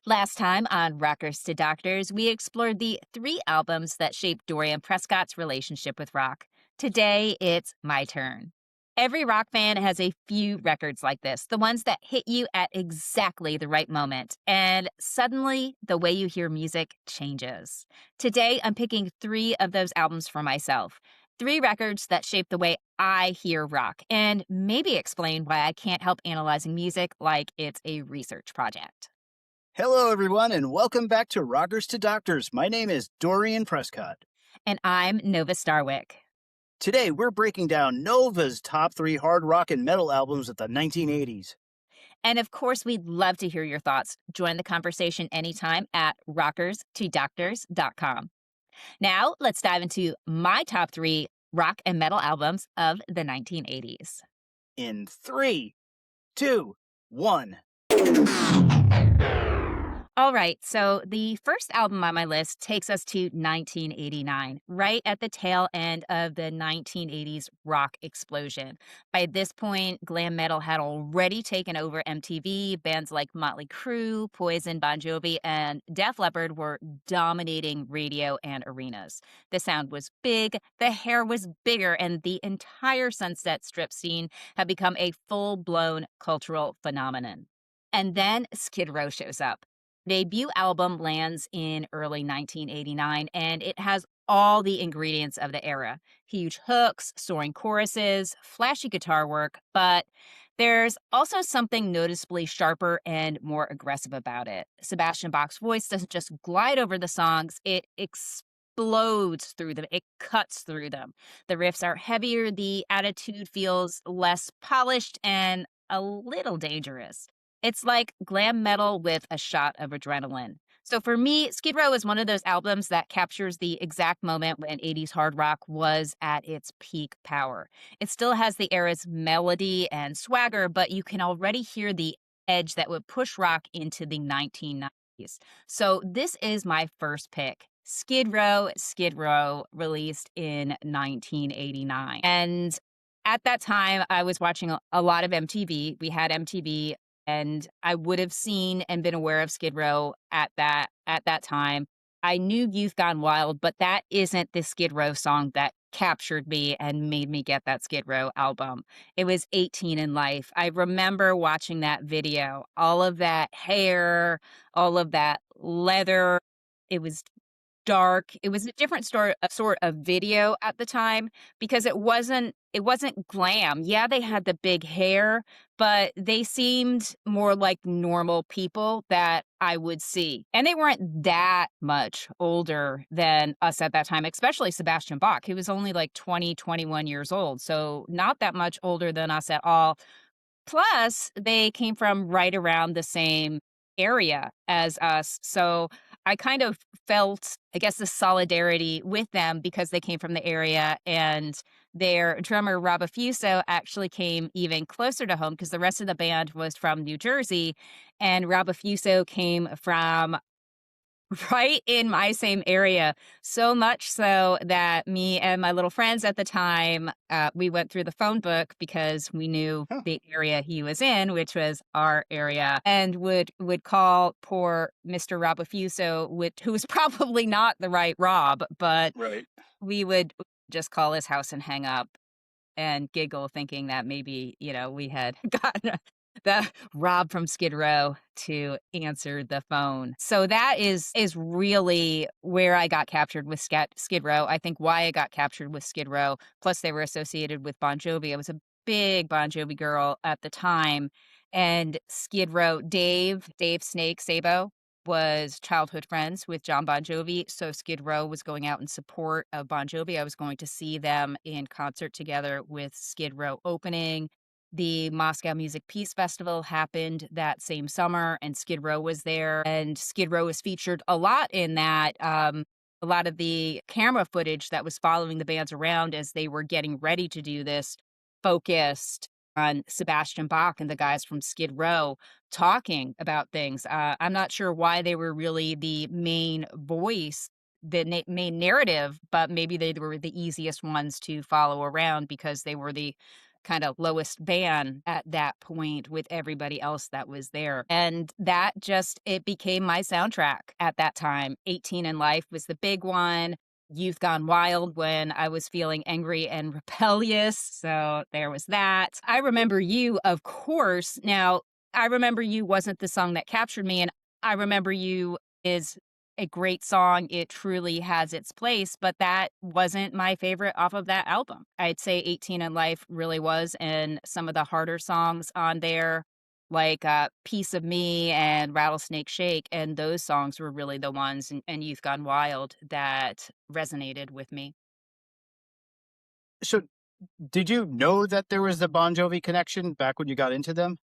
Last time on Rockers to Doctors, we explored the three albums that shaped Dorian Prescott's relationship with rock. Today, it's my turn. Every rock fan has a few records like this, the ones that hit you at exactly the right moment, and suddenly the way you hear music changes. Today, I'm picking three of those albums for myself. Three records that shape the way I hear rock, and maybe explain why I can't help analyzing music like it's a research project. Hello, everyone, and welcome back to Rockers to Doctors. My name is Dorian Prescott. And I'm Nova Starwick. Today, we're breaking down Nova's top three hard rock and metal albums of the 1980s. And of course, we'd love to hear your thoughts. Join the conversation anytime at rockerstodoctors.com. Now, let's dive into my top three rock and metal albums of the 1980s. In 3, 2, 1. All right, so the first album on my list takes us to 1989, right at the tail end of the 1980s rock explosion. By this point, glam metal had already taken over MTV. Bands like Mötley Crüe, Poison, Bon Jovi, and Def Leppard were dominating radio and arenas. The sound was big, the hair was bigger, and the entire Sunset Strip scene had become a full-blown cultural phenomenon. And then Skid Row shows up. Debut album lands in early 1989, and it has all the ingredients of the era: huge hooks, soaring choruses, flashy guitar work, but there's also something noticeably sharper and more aggressive about it. Sebastian Bach's voice doesn't just glide over the songs, it explodes through them, it cuts through them. The riffs are heavier, the attitude feels less polished and a little dangerous. It's like glam metal with a shot of adrenaline. So for me, Skid Row is one of those albums that captures the exact moment when 80s hard rock was at its peak power. It still has the era's melody and swagger, but you can already hear the edge that would push rock into the 1990s. So this is my first pick. Skid Row, released in 1989. And at that time, I was watching a lot of MTV. We had MTV, and I would have seen and been aware of Skid Row at that time. I knew Youth Gone Wild, but that isn't the Skid Row song that captured me and made me get that Skid Row album. It was 18 in Life. I remember watching that video, all of that hair, all of that leather. It was dark. It was a different sort of video at the time because it wasn't glam. Yeah, they had the big hair, but they seemed more like normal people that I would see. And they weren't that much older than us at that time, especially Sebastian Bach. He was only like 20, 21 years old, so not that much older than us at all. Plus, they came from right around the same area as us. So I kind of felt, I guess, the solidarity with them because they came from the area, and their drummer, Rob Affuso, actually came even closer to home because the rest of the band was from New Jersey, and Rob Affuso came from right in my same area, so much so that me and my little friends at the time, we went through the phone book because we knew Huh, the area he was in, which was our area, and would call poor Mr. Rob Affuso, who was probably not the right Rob, but right. we would just call his house and hang up and giggle thinking that maybe, we had gotten the Rob from Skid Row to answer the phone. So that is really where I got captured with Skid Row. I think why I got captured with Skid Row. Plus, they were associated with Bon Jovi. I was a big Bon Jovi girl at the time, and Skid Row, Dave Snake Sabo was childhood friends with John Bon Jovi, so Skid Row was going out in support of Bon Jovi. I was going to see them in concert together with Skid Row opening. The Moscow Music Peace Festival happened that same summer, and Skid Row was there, and Skid Row was featured a lot in that. A lot of the camera footage that was following the bands around as they were getting ready to do this focused on Sebastian Bach and the guys from Skid Row talking about things. I'm not sure why they were really the main voice, the main narrative, but maybe they were the easiest ones to follow around because they were the kind of lowest band at that point with everybody else that was there. And that just, it became my soundtrack at that time. 18 in Life was the big one. Youth Gone Wild when I was feeling angry and rebellious. So there was that. I Remember You, of course. Now, I Remember You wasn't the song that captured me, and I Remember You is a great song. It truly has its place, but that wasn't my favorite off of that album. I'd say 18 in Life really was, and some of the harder songs on there, like Piece of Me and Rattlesnake Shake, and those songs were really the ones, and Youth Gone Wild, that resonated with me. So, did you know that there was the Bon Jovi connection back when you got into them?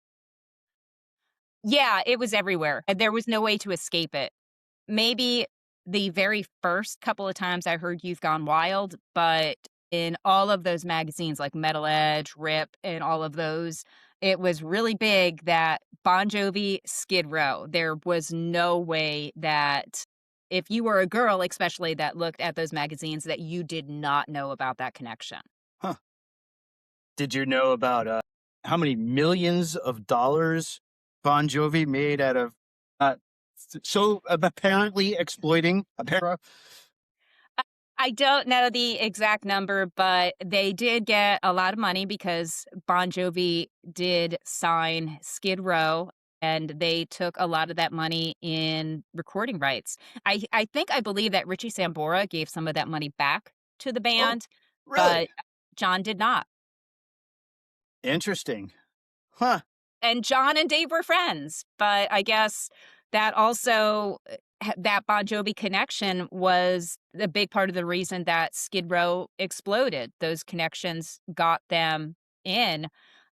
Yeah, it was everywhere, and there was no way to escape it. Maybe the very first couple of times I heard Youth Gone Wild, but in all of those magazines like Metal Edge, Rip, and all of those, it was really big that Bon Jovi, Skid Row. There was no way that if you were a girl, especially that looked at those magazines, that you did not know about that connection. Huh. Did you know about how many millions of dollars Bon Jovi made out of uh, apparently exploiting a pair? I don't know the exact number, but they did get a lot of money because Bon Jovi did sign Skid Row, and they took a lot of that money in recording rights. I believe that Richie Sambora gave some of that money back to the Oh, band, really? but John did not. Interesting. Huh. And John and Dave were friends, but I guess that also that Bon Jovi connection was a big part of the reason that Skid Row exploded. Those connections got them in,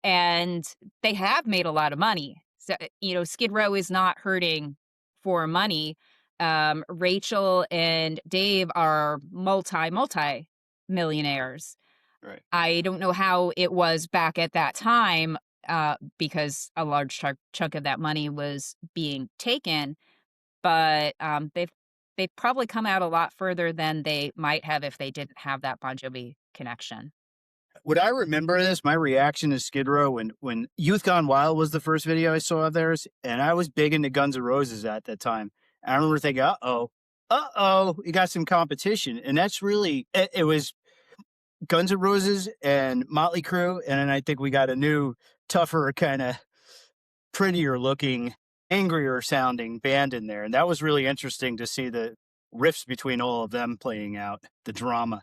and they have made a lot of money. So, Skid Row is not hurting for money. Rachel and Dave are multi millionaires. Right. I don't know how it was back at that time, because a large chunk of that money was being taken, but, they've probably come out a lot further than they might have if they didn't have that Bon Jovi connection. Would I remember this? My reaction to Skid Row when Youth Gone Wild was the first video I saw of theirs, and I was big into Guns N' Roses at that time. I remember thinking, uh oh, you got some competition. And that's really, it was Guns N' Roses and Mötley Crüe. And then I think we got a new, tougher, kind of prettier looking, angrier sounding band in there. And that was really interesting to see the riffs between all of them playing out, the drama.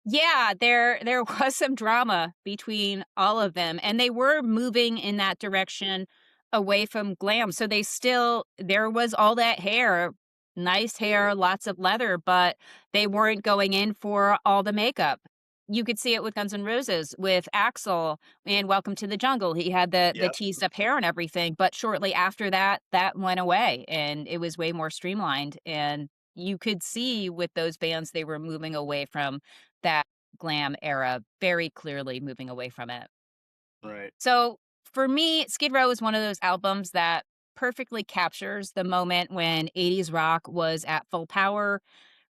Yeah, there was some drama between all of them, and they were moving in that direction away from glam. So they still, there was all that hair, nice hair, lots of leather, but they weren't going in for all the makeup. You could see it with Guns N' Roses, with Axl in Welcome to the Jungle. He had the Yep. teased up hair and everything, but shortly after that, that went away and it was way more streamlined. And you could see with those bands they were moving away from that glam era, very clearly moving away from it. Right. So for me, Skid Row is one of those albums that perfectly captures the moment when 80s rock was at full power,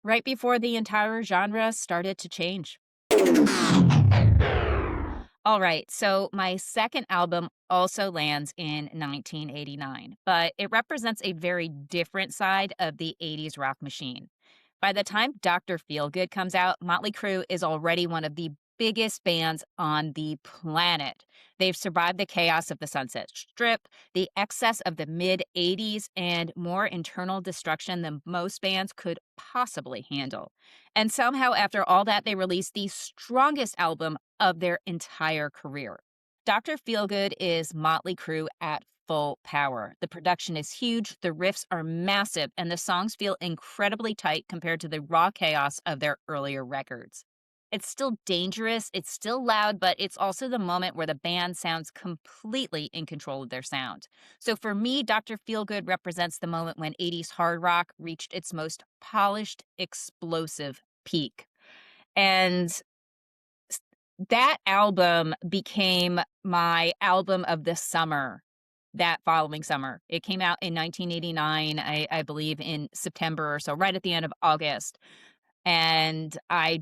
right before the entire genre started to change. All right, so my second album also lands in 1989, but it represents a very different side of the 80s rock machine. By the time Dr. Feelgood comes out, Mötley Crüe is already one of the biggest bands on the planet. They've survived the chaos of the Sunset Strip, the excess of the mid 80s, and more internal destruction than most bands could possibly handle. And somehow, after all that, they released the strongest album of their entire career. Dr. Feelgood is Mötley Crüe at full power. The production is huge, the riffs are massive, and the songs feel incredibly tight compared to the raw chaos of their earlier records. It's still dangerous, it's still loud, but it's also the moment where the band sounds completely in control of their sound. So for me, Dr. Feelgood represents the moment when 80s hard rock reached its most polished, explosive peak. And that album became my album of the summer that following summer. It came out in 1989, I believe in September or so, right at the end of August. And I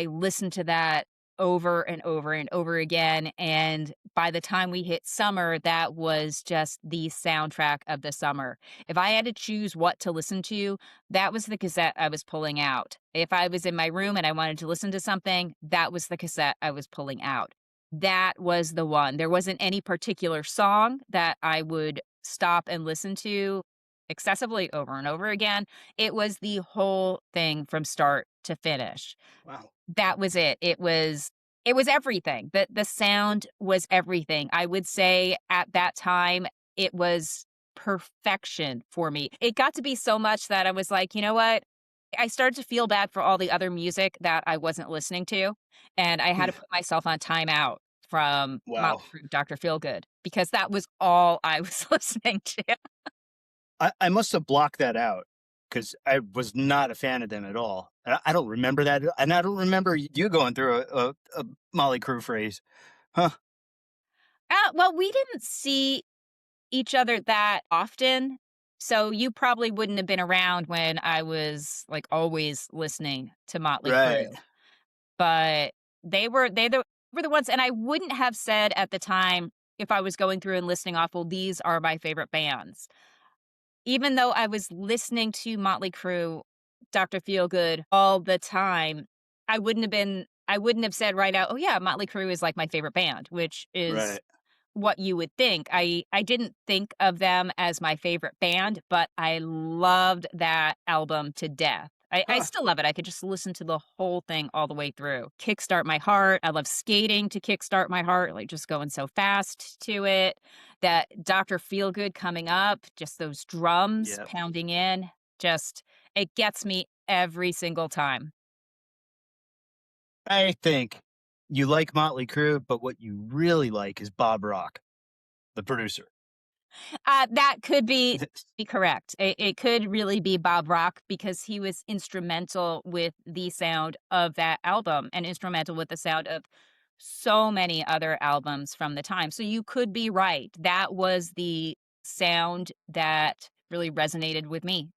listened to that over and over and over again, and by the time we hit summer, that was just the soundtrack of the summer. If I had to choose what to listen to, that was the cassette I was pulling out. If I was in my room and I wanted to listen to something, that was the cassette I was pulling out. That was the one. There wasn't any particular song that I would stop and listen to excessively over and over again. It was the whole thing from start to finish. Wow. That was it. It was everything. The sound was everything. I would say at that time, it was perfection for me. It got to be so much that I was like, "You know what?" I started to feel bad for all the other music that I wasn't listening to, and I had to put myself on timeout from Wow. Mötley Crüe, Dr. Feelgood, because that was all I was listening to. I must have blocked that out because I was not a fan of them at all. I don't remember that, and I don't remember you going through a Mötley Crüe phrase. Huh. Well, we didn't see each other that often, so you probably wouldn't have been around when I was, like, always listening to Mötley Right. Crüe, but they were the ones, and I wouldn't have said at the time, if I was going through and listing off, "Well, these are my favorite bands." Even though I was listening to Mötley Crüe, Dr. Feelgood all the time, I wouldn't have said right out, "Oh, yeah, Mötley Crüe is, like, my favorite band," which is Right. what you would think. I didn't think of them as my favorite band, but I loved that album to death. I Huh. still love it. I could just listen to the whole thing all the way through. Kickstart My Heart. I love skating to kickstart my heart, like just going so fast to it. That Dr. Feelgood coming up, just those drums Yeah. pounding in, just it gets me every single time. I think you like Motley Crue, but what you really like is Bob Rock, the producer. That could be correct. It could really be Bob Rock because he was instrumental with the sound of that album and instrumental with the sound of so many other albums from the time. So you could be right. That was the sound that really resonated with me,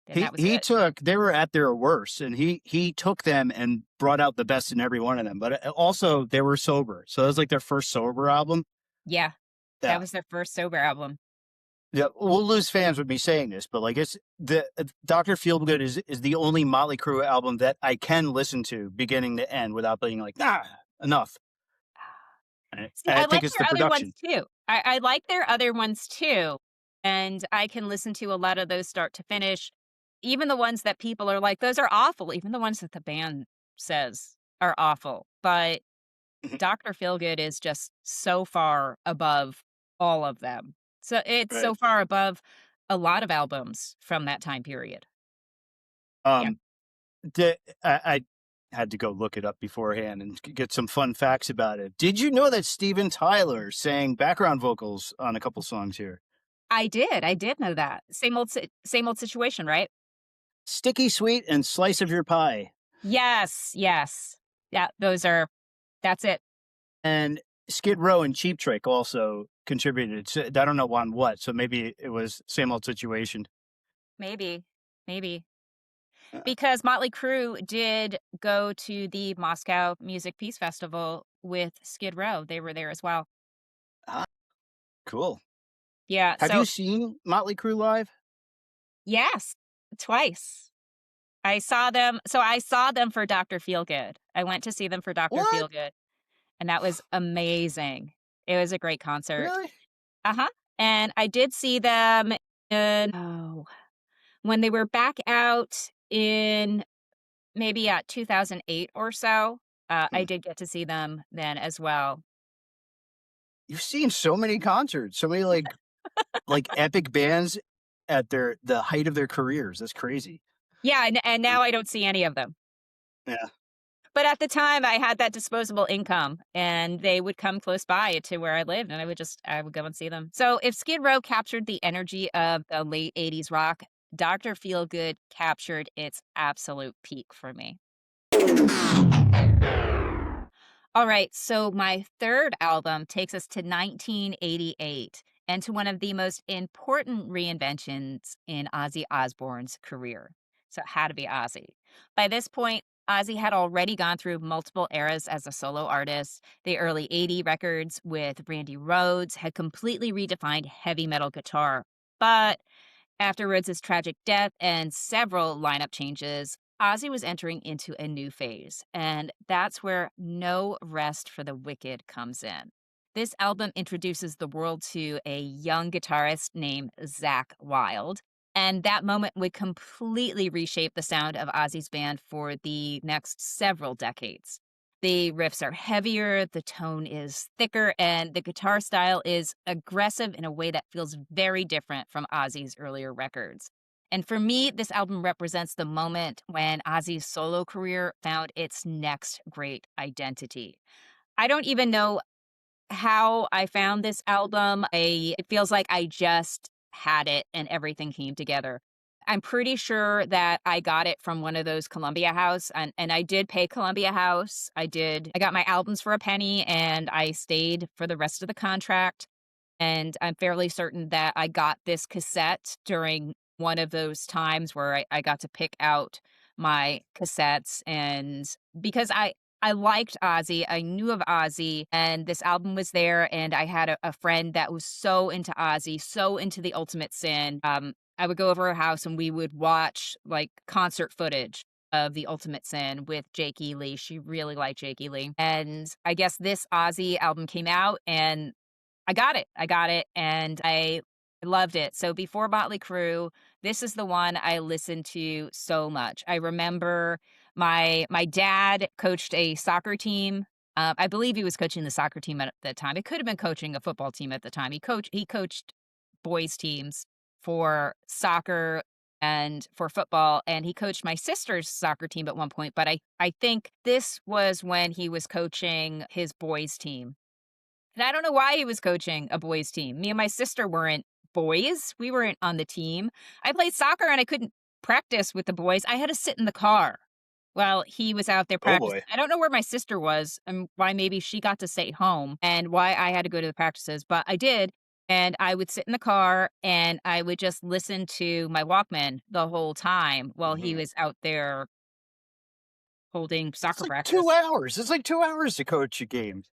and that was He it. took they were at their worst, and he took them and brought out the best in every one of them. But also they were sober, so it was like their first sober album. Yeah, that Yeah, was their first sober album. yeah. We'll lose fans with me saying this, but like it's the Doctor Feelgood is the only Motley Crue album that I can listen to beginning to end without being like, nah, enough. And See, I I think like it's the their other ones production. too. I like their other ones too, and I can listen to a lot of those start to finish, even the ones that people are like, "Those are awful," even the ones that the band says are awful, but Doctor Feelgood is just so far above all of them. So it's Right. so far above a lot of albums from that time period. Yeah. Um, I had to go look it up beforehand and get some fun facts about it. Did you know that Steven Tyler sang background vocals on a couple songs here? I did know that. Same old situation, right? Sticky Sweet and Slice of Your Pie. Yes, yes. Yeah, that's it. And Skid Row and Cheap Trick also contributed. So, I don't know on what, so maybe it was same old situation. Maybe, maybe. Uh, Because Motley Crue did go to the Moscow Music Peace Festival with Skid Row. They were there as well. ah, cool. Yeah, Have you so seen Motley Crue live? yes, twice. I saw them for Dr. Feelgood. I went to see them for Dr. What? Feelgood, and that was amazing. It was a great concert. Really? Uh-huh. And I did see them when they were back out in maybe, 2008 or so. I Hmm. did get to see them then as well. You've seen so many concerts, so many like epic bands at the height of their careers. That's crazy. Yeah, and Uh, now I don't see any of them. Yeah. But at the time, I had that disposable income, and they would come close by to where I lived, and I would go and see them. So if Skid Row captured the energy of the late '80s rock, Dr. Feelgood captured its absolute peak for me. All right, so my third album takes us to 1988 and to one of the most important reinventions in Ozzy Osbourne's career. So it had to be Ozzy. By this point, Ozzy had already gone through multiple eras as a solo artist. The early '80s records with Randy Rhoads had completely redefined heavy metal guitar. But after Rhoads' tragic death and several lineup changes, Ozzy was entering into a new phase, and that's where No Rest for the Wicked comes in. This album introduces the world to a young guitarist named Zakk Wylde, and that moment would completely reshape the sound of Ozzy's band for the next several decades. The riffs are heavier, the tone is thicker, and the guitar style is aggressive in a way that feels very different from Ozzy's earlier records. And for me, this album represents the moment when Ozzy's solo career found its next great identity. I don't even know how I found this album. It feels like I just had it and everything came together. I'm pretty sure that I got it from one of those Columbia House, and I did pay Columbia House. I did. I got my albums for a penny and I stayed for the rest of the contract. And I'm fairly certain that I got this cassette during one of those times where I got to pick out my cassettes. And because I liked Ozzy, I knew of Ozzy, and this album was there. And I had a friend that was so into Ozzy, so into the Ultimate Sin. I would go over her house and we would watch like concert footage of the Ultimate Sin with Jake Ely. She really liked Jake Ely. And I guess this Ozzy album came out and I got it, and I loved it. So before Mötley Crüe, this is the one I listened to so much. I remember my dad coached a soccer team. I believe he was coaching the soccer team at the time. It could have been coaching a football team at the time. He coached boys teams for soccer and for football, and he coached my sister's soccer team at one point, but I think this was when he was coaching his boys team. And I don't know why he was coaching a boys team. Me and my sister weren't boys. We weren't on the team. I played soccer and I couldn't practice with the boys. I had to sit in the car while he was out there Oh practicing. boy. I don't know where my sister was and why maybe she got to stay home and why I had to go to the practices, but I did. And I would sit in the car and I would just listen to my Walkman the whole time while he Mhm. was out there holding It's soccer like practice. 2 hours. It's like 2 hours to coach a game.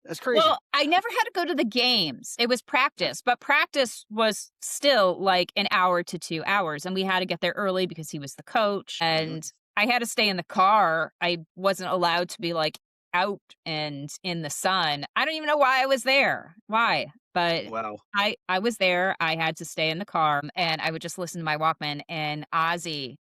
That's crazy. Well, I never had to go to the games. It was practice, but practice was still like an hour to 2 hours, and we had to get there early because he was the coach, Mhm. and I had to stay in the car. I wasn't allowed to be, like, out and in the sun. I don't even know why I was there. Why? But Wow. I was there. I had to stay in the car, and I would just listen to my Walkman, and Ozzy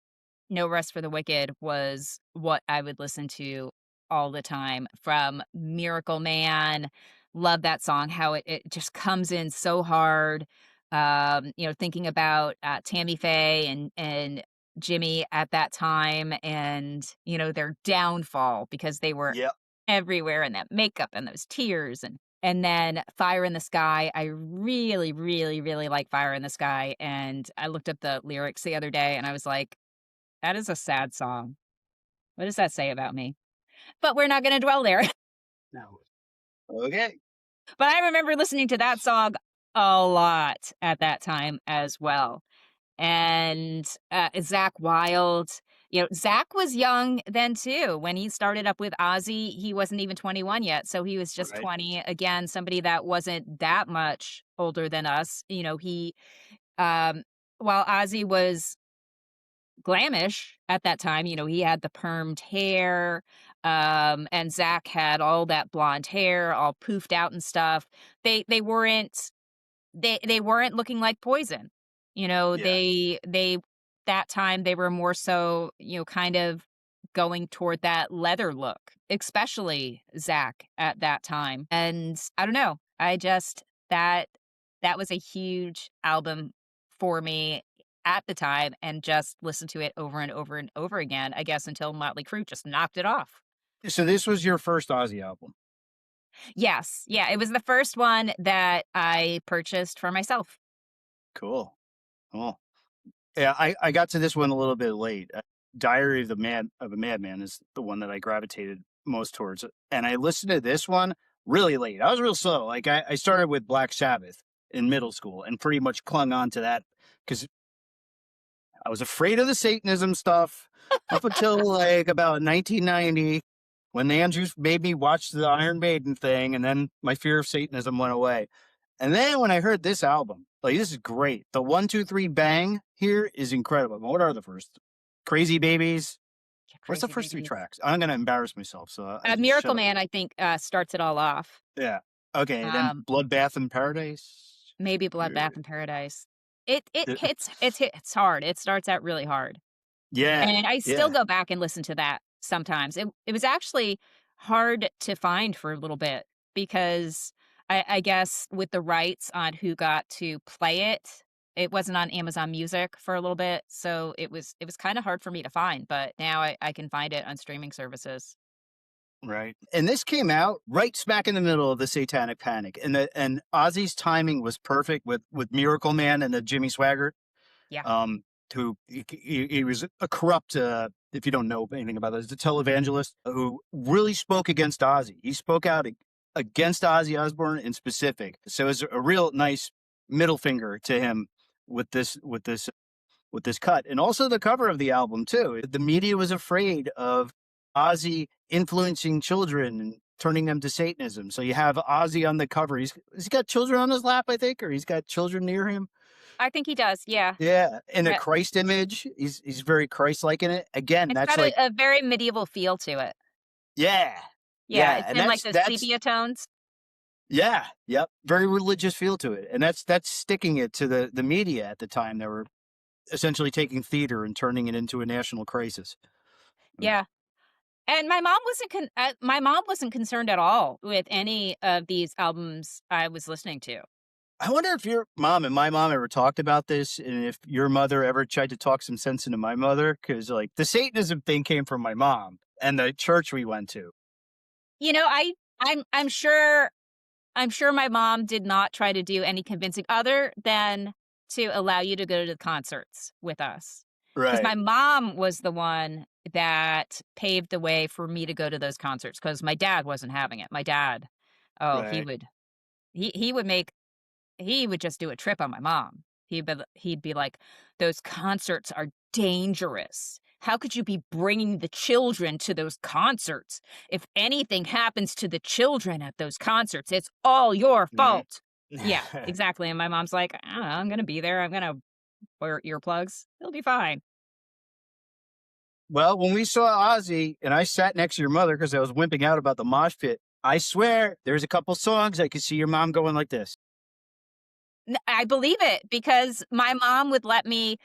no Rest for the Wicked was what I would listen to all the time from Miracle Man. Love that song, how it just comes in so hard. Thinking about Tammy Faye and Jimmy at that time and, their downfall because they were Yeah. everywhere and that makeup and those tears and then Fire in the Sky. I really, really, really like Fire in the Sky. And I looked up the lyrics the other day and I was like, that is a sad song. What does that say about me? But we're not gonna dwell there. No. Okay. But I remember listening to that song a lot at that time as well. And, Zakk Wylde, Zakk was young then too. When he started up with Ozzy, he wasn't even 21 yet, so he was just Right. 20. Again, somebody that wasn't that much older than us. Um while Ozzy was glamish at that time. He had the permed hair, and Zach had all that blonde hair all poofed out and stuff. They weren't they weren't looking like Poison. Yeah. They that time they were more so, kind of going toward that leather look, especially Zach at that time. And I don't know, I just that was a huge album for me at the time and just listened to it over and over and over again, I guess until Motley Crue just knocked it off. So this was your first Ozzy album. Yes, yeah, it was the first one that I purchased for myself. Cool. Cool. Yeah, I got to this one a little bit late. Diary of a Madman is the one that I gravitated most towards, and I listened to this one really late. I was real slow. Like I started with Black Sabbath in middle school and pretty much clung on to that because I was afraid of the Satanism stuff up until like about 1990 when Andrews made me watch the Iron Maiden thing, and then my fear of Satanism went away. And then when I heard this album, like, this is great. The 1, 2, 3 bang here is incredible. What are the first? Crazy Babies. Yeah, What's the Crazy first three Babies. tracks? I'm gonna embarrass myself, so I just Miracle shut up. Man, I think, starts it all off. Yeah. Okay. Then Um, Bloodbath in Paradise. maybe Bloodbath in Paradise. It Uh, hits hard. It starts out really hard. Yeah. And I still Yeah. go back and listen to that sometimes. It was actually hard to find for a little bit because I guess with the rights on who got to play it, it wasn't on Amazon Music for a little bit, so it was kinda hard for me to find, but now I can find it on streaming services. Right. And this came out right smack in the middle of the Satanic Panic, and Ozzy's timing was perfect with Miracle Man and the Jimmy Swaggart, Yeah. um, who he was a corrupt. If you don't know anything about this, a televangelist who really spoke against Ozzy. He spoke out against Ozzy Osbourne in specific. So it's a real nice middle finger to him with this cut, and also the cover of the album too. The media was afraid of Ozzy influencing children and turning them to Satanism. So you have Ozzy on the cover. He's got children on his lap, I think, or he's got children near him. I think he does, yeah. Yeah, in a Yeah. Christ image. He's very Christ-like in it. Again, It's that's got like, a very medieval feel to it. yeah, Yeah, yeah, it's and in, like, that's the that's sepia tones. yeah, yep, very religious feel to it, and that's sticking it to the media at the time. They were essentially taking theater and turning it into a national crisis. Mm. Yeah. And my mom wasn't concerned at all with any of these albums I was listening to. I wonder if your mom and my mom ever talked about this, and if your mother ever tried to talk some sense into my mother, because like the Satanism thing came from my mom and the church we went to. You know, I'm sure my mom did not try to do any convincing other than to allow you to go to the concerts with us. Because my Right, mom was the one that paved the way for me to go to those concerts. Because my dad wasn't having it. My dad, oh, right. he would make he would just do a trip on my mom. He'd be like, "Those concerts are dangerous. How could you be bringing the children to those concerts? If anything happens to the children at those concerts, it's all your Mhm. fault." Yeah, exactly, and my mom's like, "I don't know, I'm gonna be there. I'm gonna wear earplugs. It'll be fine." Well, when we saw Ozzy, and I sat next to your mother because I was wimping out about the mosh pit, I swear there's a couple songs I could see your mom going like this. I believe it because my mom would let me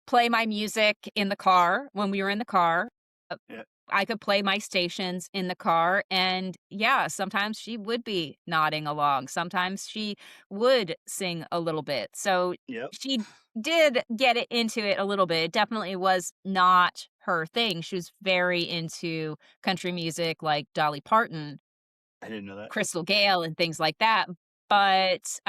play my music in the car when we were in the car. Uh, Yeah, I could play my stations in the car, and yeah, sometimes she would be nodding along. Sometimes she would sing a little bit. So yep. she did get it into it a little bit. It definitely was not her thing. She was very into country music like Dolly Parton, I didn't know that. Crystal Gale, and things like that. But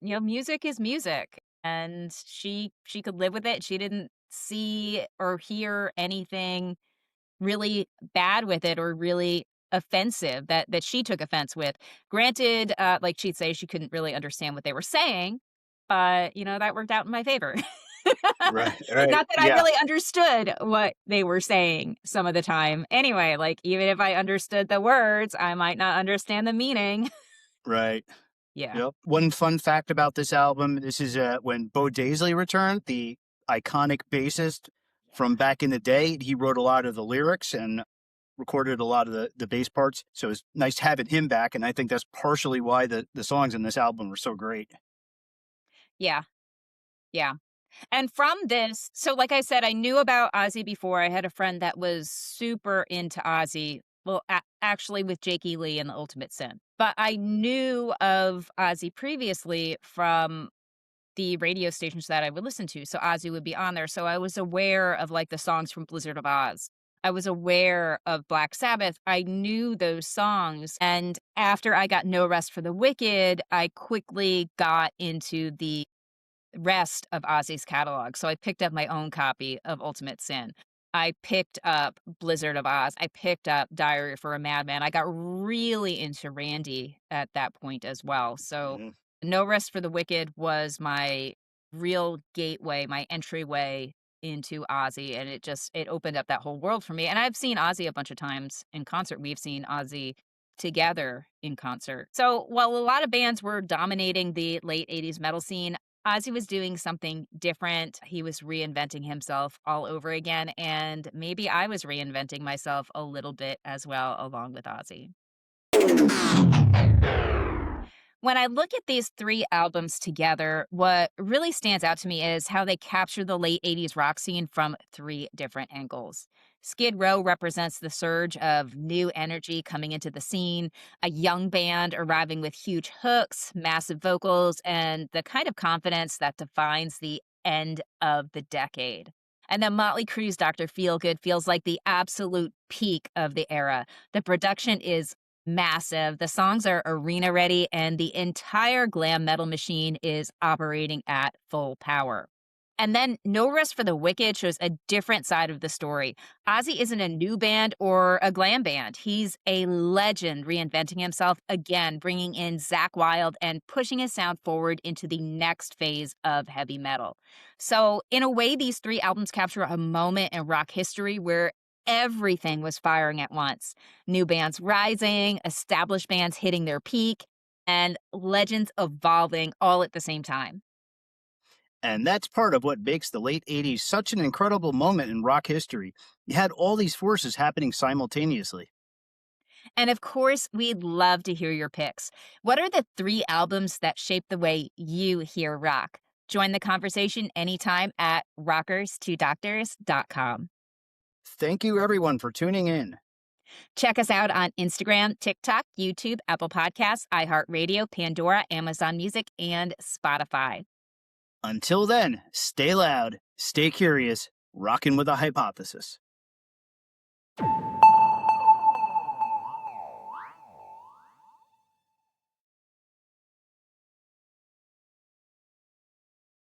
music is music, and she could live with it. She didn't see or hear anything really bad with it or really offensive that she took offense with. Granted, like she'd say she couldn't really understand what they were saying, but that worked out in my favor. Right, right. Not that I Yeah, really understood what they were saying some of the time. Anyway, like even if I understood the words, I might not understand the meaning. right. Yeah. Yep. One fun fact about this album, this is when Bo Daisley returned, the iconic bassist from back in the day. He wrote a lot of the lyrics and recorded a lot of the bass parts. So it's nice having him back. And I think that's partially why the songs in this album were so great. Yeah. Yeah. And from this, so like I said, I knew about Ozzy before. I had a friend that was super into Ozzy. Well, actually, with Jake E. Lee and the Ultimate Sin. But I knew of Ozzy previously from the radio stations that I would listen to. So Ozzy would be on there. So I was aware of like the songs from Blizzard of Oz. I was aware of Black Sabbath. I knew those songs. And after I got No Rest for the Wicked, I quickly got into the rest of Ozzy's catalog. So I picked up my own copy of Ultimate Sin. I picked up Blizzard of Oz. I picked up Diary for a Madman. I got really into Randy at that point as well. So Mhm. No Rest for the Wicked was my real gateway, my entryway into Ozzy, and it opened up that whole world for me, and I've seen Ozzy a bunch of times in concert. We've seen Ozzy together in concert. So, while a lot of bands were dominating the late '80s metal scene, Ozzy was doing something different. He was reinventing himself all over again, and maybe I was reinventing myself a little bit as well along with Ozzy. When I look at these 3 albums together, what really stands out to me is how they capture the late '80s rock scene from 3 different angles. Skid Row represents the surge of new energy coming into the scene, a young band arriving with huge hooks, massive vocals, and the kind of confidence that defines the end of the decade. And then Mötley Crüe's Dr. Feelgood feels like the absolute peak of the era. The production is massive. The songs are arena ready, and the entire glam metal machine is operating at full power. And then No Rest for the Wicked shows a different side of the story. Ozzy isn't a new band or a glam band. He's a legend reinventing himself again, bringing in Zakk Wylde and pushing his sound forward into the next phase of heavy metal. So, in a way, these 3 albums capture a moment in rock history where everything was firing at once. New bands rising, established bands hitting their peak, and legends evolving all at the same time. And that's part of what makes the late 80s such an incredible moment in rock history. You had all these forces happening simultaneously. And of course, we'd love to hear your picks. What are the 3 albums that shape the way you hear rock? Join the conversation anytime at rockers2doctors.com. Thank you, everyone, for tuning in. Check us out on Instagram, TikTok, YouTube, Apple Podcasts, iHeartRadio, Pandora, Amazon Music, and Spotify. Until then, stay loud, stay curious, rockin' with a hypothesis.